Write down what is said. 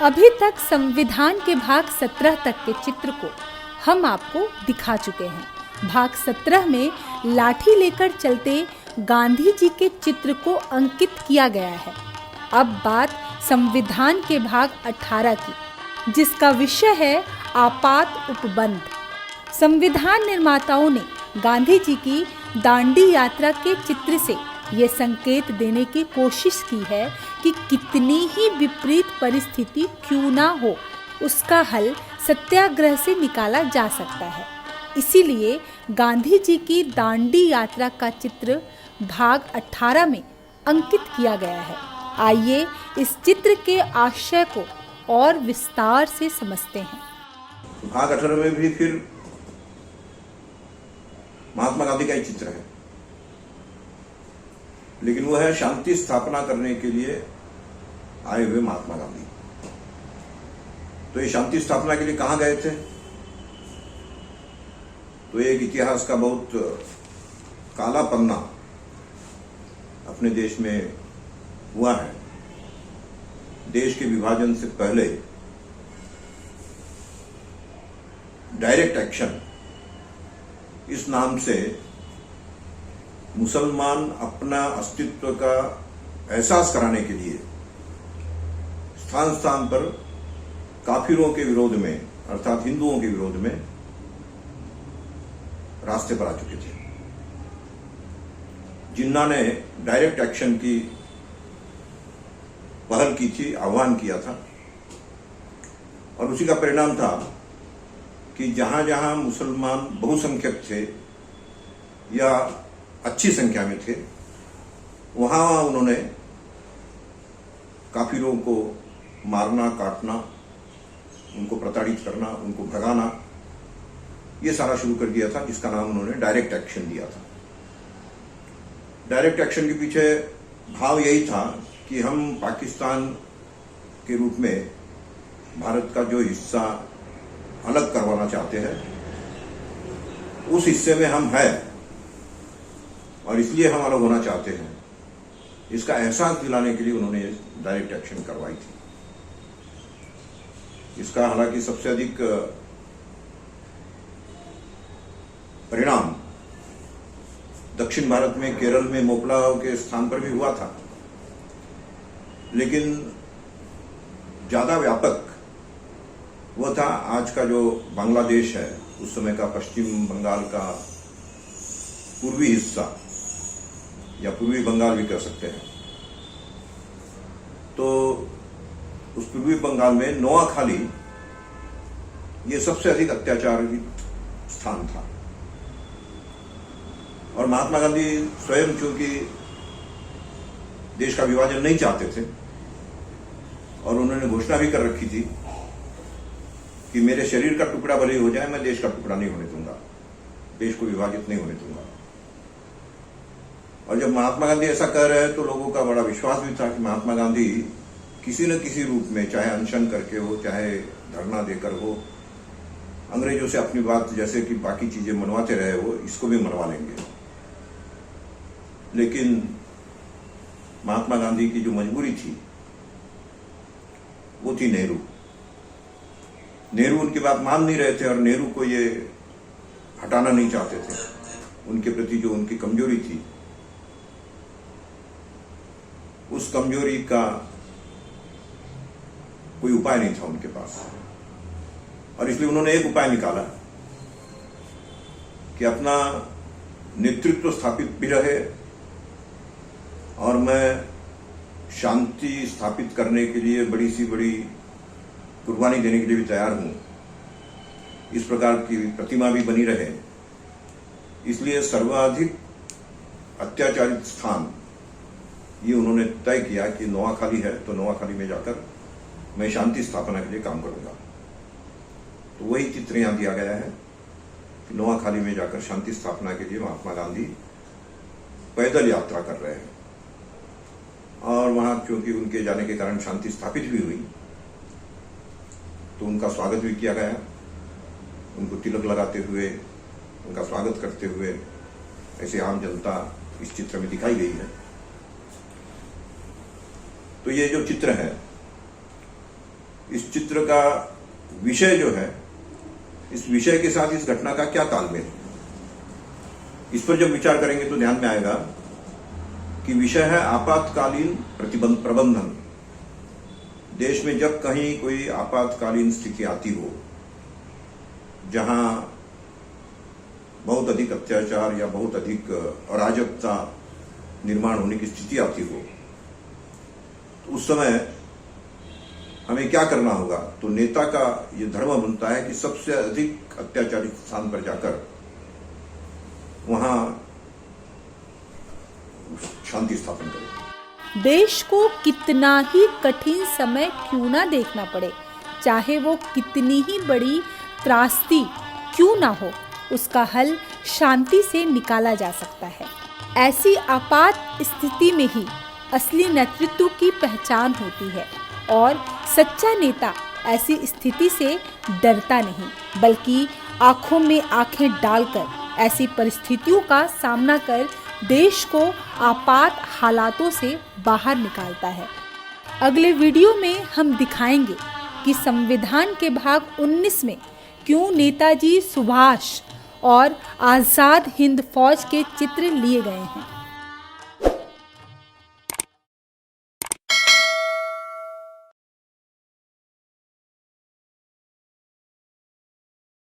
अभी तक संविधान के भाग 17 तक के चित्र को हम आपको दिखा चुके हैं। भाग 17 में लाठी लेकर चलते गांधी जी के चित्र को अंकित किया गया है। अब बात संविधान के भाग 18 की, जिसका विषय है आपात उपबंध। संविधान निर्माताओं ने गांधी जी की दांडी यात्रा के चित्र से ये संकेत देने की कोशिश की है कि कितनी ही विपरीत परिस्थिति क्यों ना हो, उसका हल सत्याग्रह से निकाला जा सकता है। इसीलिए गांधी जी की दांडी यात्रा का चित्र भाग 18 में अंकित किया गया है। आइए इस चित्र के आशय को और विस्तार से समझते हैं। भाग 18 में भी फिर महात्मा गांधी का ही चित्र है, लेकिन वो है शांति स्थापना करने के लिए आए हुए महात्मा गांधी। तो ये शांति स्थापना के लिए कहां गए थे? तो एक इतिहास का बहुत काला पन्ना अपने देश में हुआ है। देश के विभाजन से पहले डायरेक्ट एक्शन इस नाम से मुसलमान अपना अस्तित्व का एहसास कराने के लिए स्थान स्थान पर काफिरों के विरोध में, अर्थात हिंदुओं के विरोध में रास्ते पर आ चुके थे। जिन्ना ने डायरेक्ट एक्शन की पहल की थी, आह्वान किया था, और उसी का परिणाम था कि जहां जहां मुसलमान बहुसंख्यक थे या अच्छी संख्या में थे, वहां उन्होंने काफिरों को मारना, काटना, उनको प्रताड़ित करना, उनको भगाना, ये सारा शुरू कर दिया था, जिसका नाम उन्होंने डायरेक्ट एक्शन दिया था। डायरेक्ट एक्शन के पीछे भाव यही था कि हम पाकिस्तान के रूप में भारत का जो हिस्सा अलग करवाना चाहते हैं, उस हिस्से में हम हैं और इसलिए हम अलग होना चाहते हैं, इसका एहसास दिलाने के लिए उन्होंने डायरेक्ट एक्शन करवाई थी। इसका हालांकि सबसे अधिक परिणाम दक्षिण भारत में केरल में मोपला के स्थान पर भी हुआ था, लेकिन ज्यादा व्यापक वो था आज का जो बांग्लादेश है, उस समय का पश्चिम बंगाल का पूर्वी हिस्सा, या पूर्वी बंगाल भी कह सकते हैं। तो उस पूर्वी बंगाल में नोआखाली ये सबसे अधिक अत्याचारित स्थान था, और महात्मा गांधी स्वयं चूंकि देश का विभाजन नहीं चाहते थे, और उन्होंने घोषणा भी कर रखी थी कि मेरे शरीर का टुकड़ा भले ही हो जाए, मैं देश का टुकड़ा नहीं होने दूंगा, देश को विभाजित नहीं होने दूंगा। और जब महात्मा गांधी ऐसा कह रहे हैं तो लोगों का बड़ा विश्वास भी था कि महात्मा गांधी किसी न किसी रूप में, चाहे अनशन करके हो, चाहे धरना देकर हो, अंग्रेजों से अपनी बात जैसे कि बाकी चीजें मनवाते रहे हो, इसको भी मनवा लेंगे। लेकिन महात्मा गांधी की जो मजबूरी थी वो थी नेहरू। नेहरू उनकी बात मान नहीं रहे थे, और नेहरू को ये हटाना नहीं चाहते थे। उनके प्रति जो उनकी कमजोरी थी, उस कमजोरी का कोई उपाय नहीं था उनके पास, और इसलिए उन्होंने एक उपाय निकाला कि अपना नेतृत्व स्थापित भी रहे और मैं शांति स्थापित करने के लिए बड़ी सी बड़ी कुर्बानी देने के लिए भी तैयार हूं, इस प्रकार की प्रतिमा भी बनी रहे। इसलिए सर्वाधिक अत्याचारित स्थान ये उन्होंने तय किया कि नोआखाली है, तो नोआखाली में जाकर मैं शांति स्थापना के लिए काम करूंगा। तो वही चित्र यहां दिया गया है कि नोआखाली में जाकर शांति स्थापना के लिए महात्मा गांधी पैदल यात्रा कर रहे हैं, और वहां क्योंकि उनके जाने के कारण शांति स्थापित भी हुई, तो उनका स्वागत भी किया गया। उनको तिलक लगाते हुए, उनका स्वागत करते हुए ऐसे आम जनता इस चित्र में दिखाई गई है। तो ये जो चित्र है इस चित्र का विषय जो है, इस विषय के साथ इस घटना का क्या तालमेल है, इस पर जब विचार करेंगे तो ध्यान में आएगा कि विषय है आपातकालीन प्रबंधन। देश में जब कहीं कोई आपातकालीन स्थिति आती हो, जहां बहुत अधिक अत्याचार या बहुत अधिक अराजकता निर्माण होने की स्थिति आती हो, तो उस समय हमें क्या करना होगा। तो नेता का ये धर्म बनता है कि सबसे अधिक अत्याचारित स्थान पर जाकर वहां शांति स्थापन करें। देश को कितना ही कठिन समय क्यों ना देखना पड़े, चाहे वो कितनी ही बड़ी त्रासदी क्यों ना हो, उसका हल शांति से निकाला जा सकता है। ऐसी आपात स्थिति में ही असली नेतृत्व की पहचान होती है और सच्चा नेता ऐसी स्थिति से डरता नहीं, बल्कि आंखों में आंखें डालकर ऐसी परिस्थितियों का सामना कर देश को आपात हालातों से बाहर निकालता है। अगले वीडियो में हम दिखाएंगे कि संविधान के भाग 19 में क्यों नेताजी सुभाष और आज़ाद हिंद फौज के चित्र लिए गए हैं।